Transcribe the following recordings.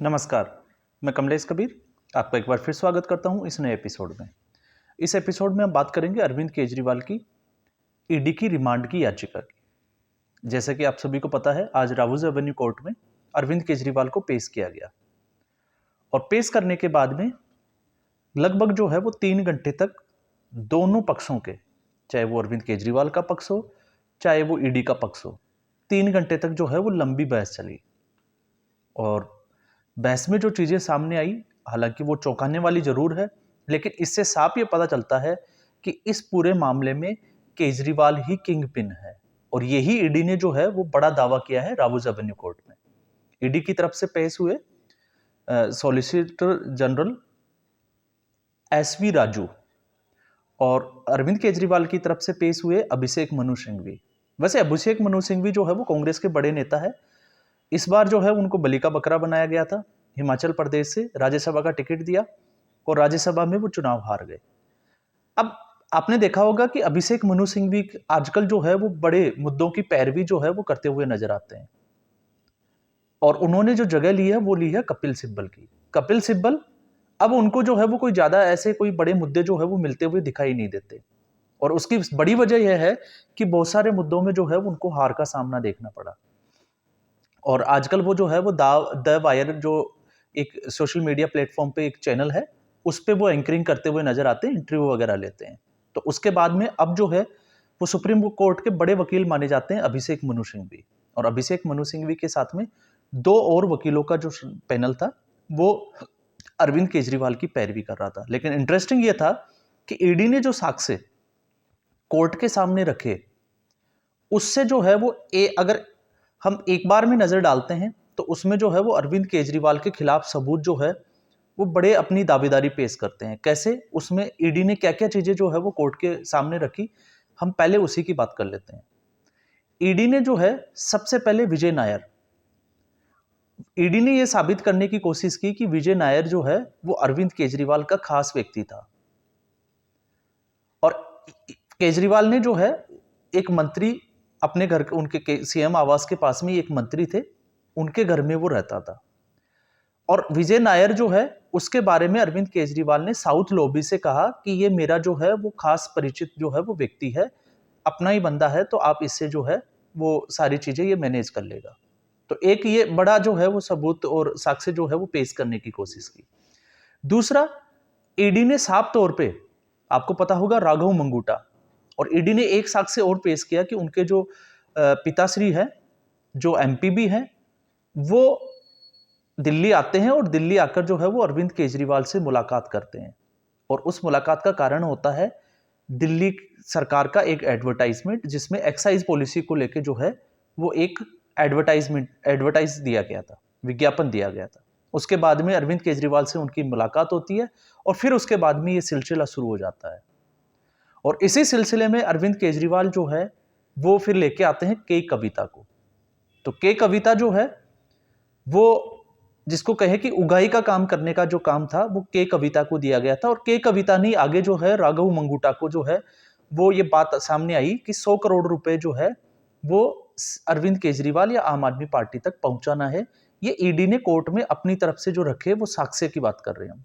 नमस्कार, मैं कमलेश कबीर आपका एक बार फिर स्वागत करता हूं इस नए एपिसोड में। इस एपिसोड में हम बात करेंगे अरविंद केजरीवाल की ईडी की रिमांड की याचिका की। जैसा कि आप सभी को पता है, आज रावुज एवेन्यू कोर्ट में अरविंद केजरीवाल को पेश किया गया और पेश करने के बाद में लगभग जो है वो 3 घंटे तक दोनों पक्षों के, चाहे वो अरविंद केजरीवाल का पक्ष हो चाहे वो ईडी का पक्ष हो, 3 घंटे तक जो है वो लंबी बहस चली। और बहस में जो चीज़ें सामने आई, हालांकि वो चौंकाने वाली जरूर है, लेकिन इससे साफ ये पता चलता है कि इस पूरे मामले में केजरीवाल ही किंग पिन है। और यही ईडी ने जो है वो बड़ा दावा किया है रावुज एवेन्यू कोर्ट में। ईडी की तरफ से पेश हुए सॉलिसिटर जनरल एसवी राजू और अरविंद केजरीवाल की तरफ से पेश हुए अभिषेक मनु सिंघवी। वैसे अभिषेक मनु सिंघवी जो है वो कांग्रेस के बड़े नेता है। इस बार जो है उनको बलि का बकरा बनाया गया था। हिमाचल प्रदेश से राज्यसभा का टिकट दिया और राज्यसभा में वो चुनाव हार गए। अब आपने देखा होगा कि अभिषेक मनु सिंघवी आजकल जो है वो बड़े मुद्दों की पैरवी जो है वो करते हुए नजर आते हैं। और उन्होंने जो जगह ली है वो ली है कपिल सिब्बल की। कपिल सिब्बल अब उनको जो है वो कोई ज्यादा ऐसे कोई बड़े मुद्दे जो है वो मिलते हुए दिखाई नहीं देते। और उसकी बड़ी वजह यह है कि बहुत सारे मुद्दों में जो है उनको हार का सामना देखना पड़ा। और आजकल वो जो है वो द वायर जो एक सोशल मीडिया प्लेटफॉर्म पे एक चैनल है, उस पे वो एंकरिंग करते हुए नजर आते हैं, इंटरव्यू वगैरह लेते हैं। तो उसके बाद में अब जो है वो सुप्रीम कोर्ट के बड़े वकील माने जाते हैं अभिषेक मनु सिंघवी। और अभिषेक मनु सिंघवी के साथ में 2 और वकीलों का जो पैनल था वो अरविंद केजरीवाल की पैरवी कर रहा था। लेकिन इंटरेस्टिंग ये था कि ईडी ने जो साक्ष्य कोर्ट के सामने रखे, उससे जो है वो अगर हम एक बार में नजर डालते हैं तो उसमें जो है वो अरविंद केजरीवाल के खिलाफ सबूत जो है वो बड़े अपनी दावेदारी पेश करते हैं। कैसे, उसमें ईडी ने क्या क्या चीजें जो है वो कोर्ट के सामने रखी, हम पहले उसी की बात कर लेते हैं। ईडी ने जो है सबसे पहले विजय नायर, ईडी ने यह साबित करने की कोशिश की कि विजय नायर जो है वो अरविंद केजरीवाल का खास व्यक्ति था। और केजरीवाल ने जो है एक मंत्री अपने घर, उनके सीएम आवास के पास में एक मंत्री थे, उनके घर में वो रहता था। और विजय नायर जो है उसके बारे में अरविंद केजरीवाल ने साउथ लॉबी से कहा कि ये मेरा जो है वो खास परिचित जो है वो व्यक्ति है, अपना ही बंदा है, तो आप इससे जो है वो सारी चीजें ये मैनेज कर लेगा। तो एक ये बड़ा जो है वो सबूत और साक्ष्य जो है वो पेश करने की कोशिश की। दूसरा, ईडी ने साफ तौर पे, आपको पता होगा राघव मंगूटा, और ईडी ने एक साक्ष्य और पेश किया कि उनके जो पिताश्री है, जो एमपी भी हैं, वो दिल्ली आते हैं और दिल्ली आकर जो है वो अरविंद केजरीवाल से मुलाकात करते हैं। और उस मुलाकात का कारण होता है दिल्ली सरकार का एक एडवर्टाइजमेंट, जिसमें एक्साइज पॉलिसी को लेकर जो है वो एक एडवर्टाइज दिया गया था, विज्ञापन दिया गया था। उसके बाद में अरविंद केजरीवाल से उनकी मुलाकात होती है और फिर उसके बाद में ये सिलसिला शुरू हो जाता है। और इसी सिलसिले में अरविंद केजरीवाल जो है वो फिर लेके आते हैं के कविता को। तो के कविता जो है वो, जिसको कहे कि उगाही का काम करने का जो काम था, वो के कविता को दिया गया था। और के कविता नहीं, आगे जो है राघव मंगूटा को जो है वो ये बात सामने आई कि 100 करोड़ रुपए जो है वो अरविंद केजरीवाल या आम आदमी पार्टी तक पहुंचाना है। ये ईडी ने कोर्ट में अपनी तरफ से जो रखे, वो साक्ष्य की बात कर रहे हैं हम।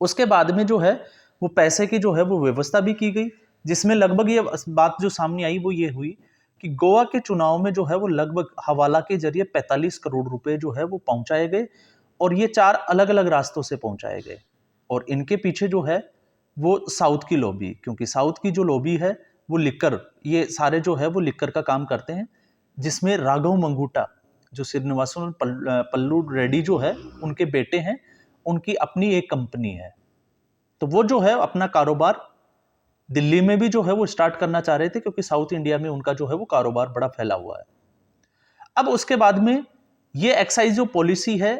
उसके बाद में जो है वो पैसे की जो है वो व्यवस्था भी की गई, जिसमें लगभग ये बात जो सामने आई वो ये हुई कि गोवा के चुनाव में जो है वो लगभग हवाला के जरिए 45 करोड़ रुपए जो है वो पहुंचाए गए। और ये 4 अलग अलग रास्तों से पहुंचाए गए। और इनके पीछे जो है वो साउथ की लॉबी, क्योंकि साउथ की जो लॉबी है वो लिक्कर, ये सारे जो है वो लिक्कर का काम करते हैं, जिसमें राघव मंगूटा, जो श्रीनिवासन पल्लू रेड्डी जो है उनके बेटे हैं, उनकी अपनी एक कंपनी है। तो वो जो है अपना कारोबार दिल्ली में भी जो है वो स्टार्ट करना चाह रहे थे, क्योंकि साउथ इंडिया में उनका जो है वो कारोबार बड़ा फैला हुआ है। अब उसके बाद में ये एक्साइज जो पॉलिसी है,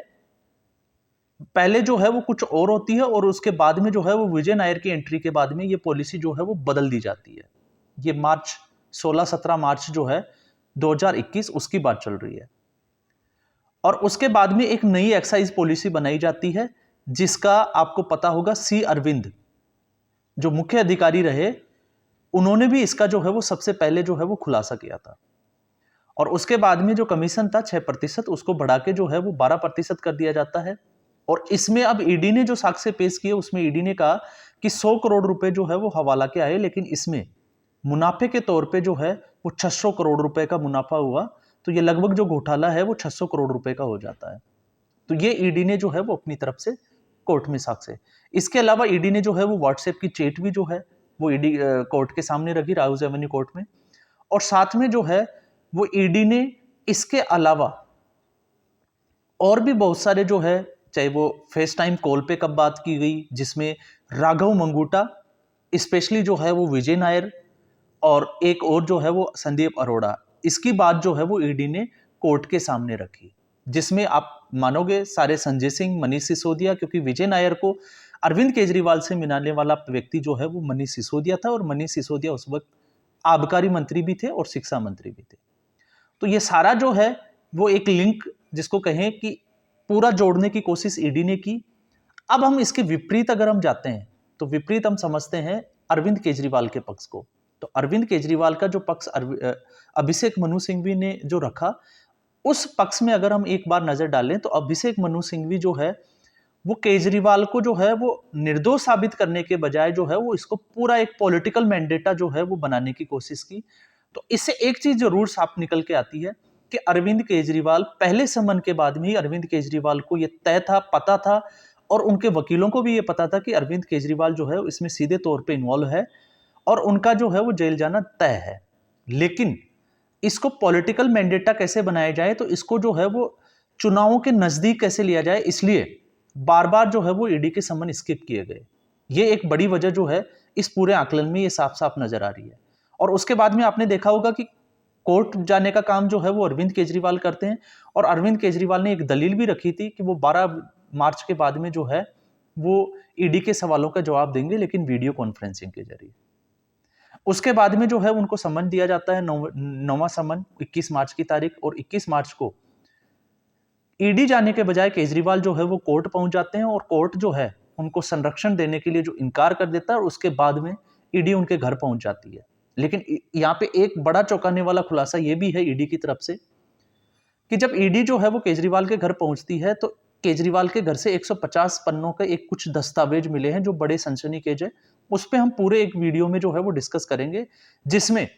पहले जो है वो कुछ और होती है, और उसके बाद में जो है वो विजय नायर की एंट्री के बाद में ये पॉलिसी जो है वो बदल दी जाती है। ये मार्च 16-17 मार्च जो है 2021 उसकी बात चल रही है। और उसके बाद में एक नई एक्साइज पॉलिसी बनाई जाती है, जिसका आपको पता होगा सी अरविंद जो मुख्य अधिकारी रहे, उन्होंने भी इसका जो है वो सबसे पहले जो है वो खुलासा किया था। और उसके बाद में जो कमीशन था 6%, उसको बढ़ा के जो है वो 12% कर दिया जाता है। और इसमें अब ईडी ने जो साक्ष्य पेश किए, उसमें ईडी ने कहा कि 100 करोड़ रुपए जो है वो हवाला के आए, लेकिन इसमें मुनाफे के तौर पे जो है वो 600 करोड़ रुपए का मुनाफा हुआ। तो ये लगभग जो घोटाला है वो 600 करोड़ रुपए का हो जाता है। तो ये ईडी ने जो है वो अपनी तरफ से कोर्ट में साक्ष्य। इसके अलावा ईडी ने जो है वो व्हाट्सएप की चैट भी जो है वो ईडी कोर्ट के सामने रखी, राउज एवेन्यू कोर्ट में। और साथ में जो है वो ईडी ने इसके अलावा और भी बहुत सारे जो है, चाहे वो फेस टाइम कॉल पे कब बात की गई, जिसमें राघव मंगूटा, स्पेशली जो है वो विजय नायर, और एक और जो है वो संदीप अरोड़ा, इसकी बात जो है वो ईडी ने कोर्ट के सामने रखी, जिसमें आप मानोगे सारे संजय सिंह, मनीष सिसोदिया, क्योंकि विजय नायर को अरविंद केजरीवाल से मिलाने वाला व्यक्ति जो है वो मनीष सिसोदिया था, और मनीष सिसोदिया उस वक्त आबकारी मंत्री भी थे और शिक्षा मंत्री भी थे। तो ये सारा जो है वो एक लिंक, जिसको कहें कि पूरा जोड़ने की कोशिश ईडी ने की। अब हम इसके विपरीत अगर हम जाते हैं तो विपरीत हम समझते हैं अरविंद केजरीवाल के पक्ष को। तो अरविंद केजरीवाल का जो पक्ष अभिषेक मनु सिंघवी ने जो रखा, उस पक्ष में अगर हम एक बार नजर डालें तो अभिषेक मनु सिंघवी जो है वो केजरीवाल को जो है वो निर्दोष साबित करने के बजाय जो है वो इसको पूरा एक पॉलिटिकल मैंडेटा जो है वो बनाने की कोशिश की। तो इससे एक चीज जरूर साफ निकल के आती है कि अरविंद केजरीवाल पहले समन के बाद में ही अरविंद केजरीवाल को ये तय था, पता था, और उनके वकीलों को भी ये पता था कि अरविंद केजरीवाल जो है इसमें सीधे तौर पे इन्वॉल्व है और उनका जो है वो जेल जाना तय है। लेकिन इसको पॉलिटिकल मैंडेटा कैसे बनाया जाए, तो इसको जो है वो चुनावों के नजदीक कैसे लिया जाए, इसलिए बार बार जो है वो ईडी के समन स्किप किए गए। ये एक बड़ी वजह जो है इस पूरे आकलन में ये साफ साफ नजर आ रही है। और उसके बाद में आपने देखा होगा कि कोर्ट जाने का काम जो है वो अरविंद केजरीवाल करते हैं, और अरविंद केजरीवाल ने एक दलील भी रखी थी कि वो 12 मार्च के बाद में जो है वो ईडी के सवालों का जवाब देंगे, लेकिन वीडियो कॉन्फ्रेंसिंग के जरिए। उसके बाद में जो है उनको समन दिया जाता है, नौवां समन 21 मार्च की तारीख, और 21 मार्च को ईडी जाने के बजाय केजरीवाल जो है वो कोर्ट पहुंच जाते हैं, और कोर्ट जो है उनको संरक्षण देने के लिए जो इनकार कर देता है, और उसके बाद में ईडी उनके घर पहुंच जाती है। लेकिन यहाँ पे एक बड़ा चौंकाने वाला खुलासा ये भी है ईडी की तरफ से कि जब ईडी जो है वो केजरीवाल के घर पहुंचती है तो केजरीवाल के घर से 150 पन्नों के एक कुछ दस्तावेज मिले हैं जो बड़े सनसनीखेज है। उस पर हम पूरे एक वीडियो में जो है वो डिस्कस करेंगे, जिसमें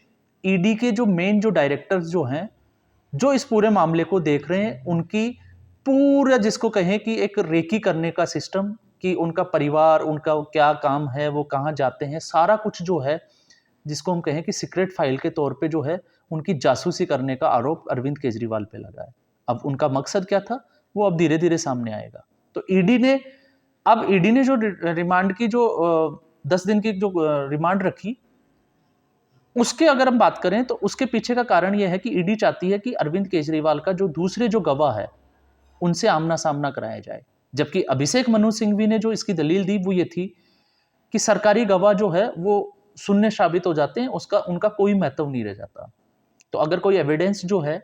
ईडी के जो मेन जो डायरेक्टर्स जो हैं, जो इस पूरे मामले को देख रहे हैं, उनकी पूरा, जिसको कहें कि एक रेकी करने का सिस्टम, कि उनका परिवार, उनका क्या काम है, वो कहाँ जाते हैं, सारा कुछ जो है, जिसको हम कहें कि सीक्रेट फाइल के तौर पे जो है उनकी जासूसी करने का आरोप अरविंद केजरीवाल पे लगा है। अब उनका मकसद क्या था वो अब धीरे धीरे सामने आएगा। तो ईडी ने जो रिमांड की जो 10 दिन की जो रिमांड रखी, उसके अगर हम बात करें तो उसके पीछे का कारण यह है कि ईडी चाहती है कि अरविंद केजरीवाल का जो दूसरे जो गवाह है उनसे आमना सामना कराया जाए। जबकि अभिषेक मनु सिंघवी ने जो इसकी दलील दी वो ये थी कि सरकारी गवाह जो है वो शून्य साबित हो जाते हैं, उनका कोई महत्व नहीं रह जाता। तो अगर कोई एविडेंस जो है,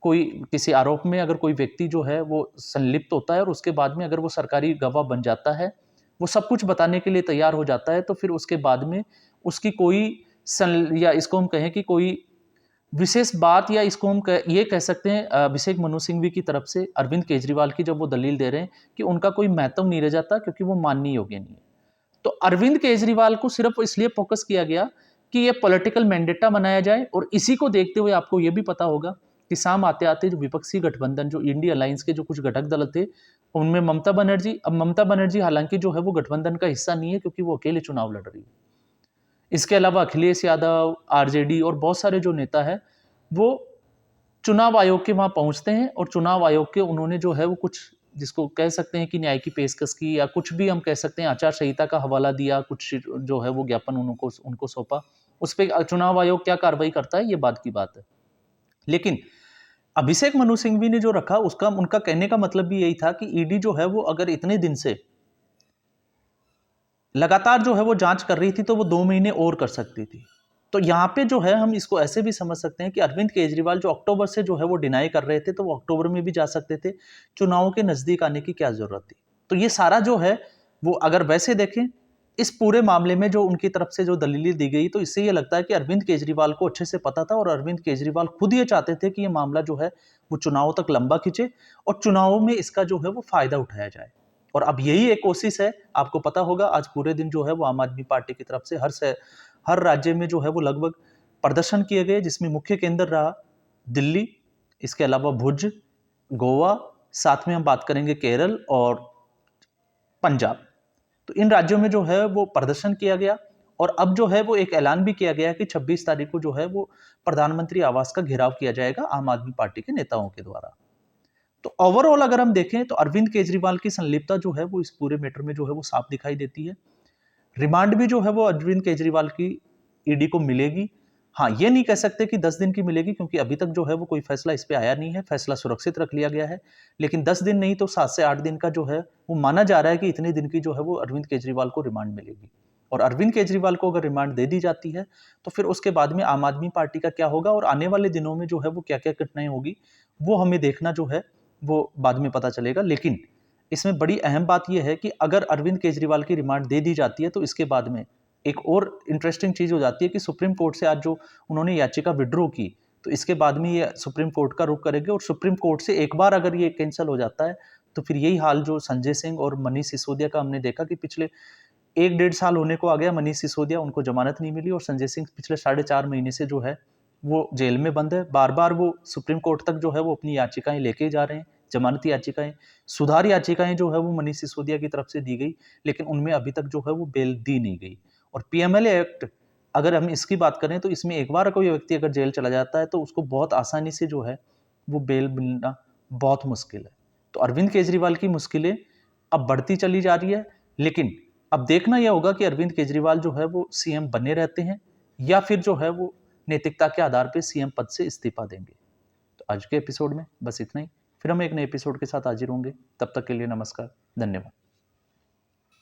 कोई किसी आरोप में अगर कोई व्यक्ति जो है वो संलिप्त होता है और उसके बाद में अगर वो सरकारी गवाह बन जाता है, वो सब कुछ बताने के लिए तैयार हो जाता है, तो फिर उसके बाद में उसकी कोई या इसको हम कहें कि कोई विशेष बात, या इसको हम ये कह सकते हैं अभिषेक मनु सिंघवी की तरफ से अरविंद केजरीवाल की जब वो दलील दे रहे हैं कि उनका कोई महत्व नहीं रह जाता क्योंकि वो मानने योग्य नहीं है। तो अरविंद केजरीवाल को सिर्फ इसलिए फोकस किया गया कि ये पॉलिटिकल मैंडेटा बनाया जाए, और इसी को देखते हुए आपको ये भी पता होगा कि शाम आते आते जो विपक्षी गठबंधन, जो इंडिया अलायंस के जो कुछ घटक दल थे, उनमें ममता बनर्जी हालांकि जो है वो गठबंधन का हिस्सा नहीं है क्योंकि वो अकेले चुनाव लड़ रही है। इसके अलावा अखिलेश यादव, आरजेडी और बहुत सारे जो नेता है वो चुनाव आयोग के वहां पहुंचते हैं, और चुनाव आयोग के उन्होंने जो है वो कुछ, जिसको कह सकते हैं कि न्याय की पेशकश की, या कुछ भी हम कह सकते हैं आचार संहिता का हवाला दिया, कुछ जो है वो ज्ञापन उनको सौंपा। उस पर चुनाव आयोग क्या कार्रवाई करता है ये बात की बात है। लेकिन अभिषेक मनु सिंघवी ने जो रखा उनका कहने का मतलब भी यही था कि ईडी जो है वो अगर इतने दिन से लगातार जो है वो जांच कर रही थी तो वो 2 महीने और कर सकती थी। तो यहाँ पे जो है हम इसको ऐसे भी समझ सकते हैं कि अरविंद केजरीवाल जो अक्टूबर से जो है वो डिनाई कर रहे थे, तो वो अक्टूबर में भी जा सकते थे, चुनावों के नजदीक आने की क्या जरूरत थी। तो ये सारा जो है वो अगर वैसे देखें इस पूरे मामले में जो उनकी तरफ से जो दलीलें दी गई, तो इससे ये लगता है कि अरविंद केजरीवाल को अच्छे से पता था और अरविंद केजरीवाल खुद ये चाहते थे कि ये मामला जो है वो चुनाव तक लंबा खींचे और चुनावों में इसका जो है वो फायदा उठाया जाए। और अब यही एक कोशिश है। आपको पता होगा आज पूरे दिन जो है वो आम आदमी पार्टी की तरफ से हर राज्य में जो है वो लगभग प्रदर्शन किए गए, जिसमें मुख्य केंद्र रहा दिल्ली, इसके अलावा भुज, गोवा, साथ में हम बात करेंगे केरल और पंजाब। तो इन राज्यों में जो है वो प्रदर्शन किया गया और अब जो है वो एक ऐलान भी किया गया कि 26 तारीख को जो है वो प्रधानमंत्री आवास का घेराव किया जाएगा आम आदमी पार्टी के नेताओं के द्वारा। तो ओवरऑल अगर हम देखें तो अरविंद केजरीवाल की संलिप्तता जो है वो इस पूरे मैटर में जो है वो साफ दिखाई देती है। रिमांड भी जो है वो अरविंद केजरीवाल की ईडी को मिलेगी। हाँ, ये नहीं कह सकते कि 10 दिन की मिलेगी, क्योंकि अभी तक जो है वो कोई फैसला इस पे आया नहीं है। फैसला सुरक्षित रख लिया गया है, लेकिन 10 दिन नहीं तो 7 से 8 दिन का जो है वो माना जा रहा है कि इतने दिन की जो है वो अरविंद केजरीवाल को रिमांड मिलेगी। और अरविंद केजरीवाल को अगर रिमांड दे दी जाती है तो फिर उसके बाद में आम आदमी पार्टी का क्या होगा और आने वाले दिनों में जो है वो क्या-क्या घटनाएं होगी, वो हमें देखना जो है वो बाद में पता चलेगा। लेकिन इसमें बड़ी अहम बात यह है कि अगर अरविंद केजरीवाल की रिमांड दे दी जाती है तो इसके बाद में एक और इंटरेस्टिंग चीज हो जाती है कि सुप्रीम कोर्ट से आज जो उन्होंने याचिका विड्रॉ की, तो इसके बाद में ये सुप्रीम कोर्ट का रुख करेंगे और सुप्रीम कोर्ट से एक बार अगर ये कैंसिल हो जाता है तो फिर यही हाल जो संजय सिंह और मनीष सिसोदिया का हमने देखा कि पिछले 1-1.5 साल होने को आ गया, मनीष सिसोदिया उनको जमानत नहीं मिली और संजय सिंह पिछले 4.5 महीने से जो है वो जेल में बंद है। बार बार वो सुप्रीम कोर्ट तक जो है वो अपनी याचिकाएं लेके जा रहे हैं, जमानती याचिकाएं, सुधार याचिकाएं जो है वो मनीष सिसोदिया की तरफ से दी गई, लेकिन उनमें अभी तक जो है वो बेल दी नहीं गई। और पीएमएलए एक्ट अगर हम इसकी बात करें तो इसमें एक बार कोई व्यक्ति अगर जेल चला जाता है तो उसको बहुत आसानी से जो है वो बेल मिलना बहुत मुश्किल है। तो अरविंद केजरीवाल की मुश्किलें अब बढ़ती चली जा रही है, लेकिन अब देखना यह होगा कि अरविंद केजरीवाल जो है वो सीएम बने रहते हैं या फिर जो है वो नैतिकता के आधार पर सीएम पद से इस्तीफा देंगे। तो आज के एपिसोड में बस इतना ही। फिर हम एक नए एपिसोड के साथ हाजिर होंगे। तब तक के लिए नमस्कार, धन्यवाद।